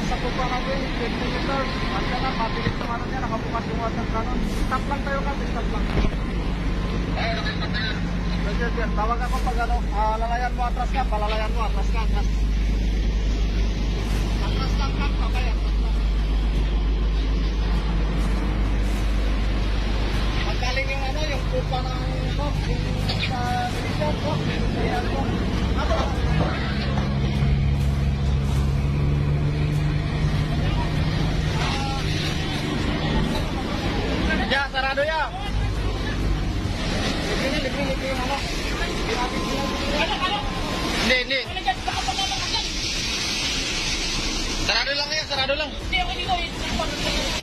yan sa kupa natin, 20 meters. Handa na, mabilis yung ano niya, nakabukas yung water cannon. Stop lang tayo kami, stop lang. Sige, sir, tawag ako pag ano, lalayan mo atras ka, palalayan mo atras ka, atras. Atras lang ka, babay, atras lang. Pagkaling yung ano, yung kupa ng box, yung sa militar box, ayan po. Ano? Ya, sarado ya. Libre yung ano. Hindi. Sarado lang yan, sarado lang. Hindi ako dito.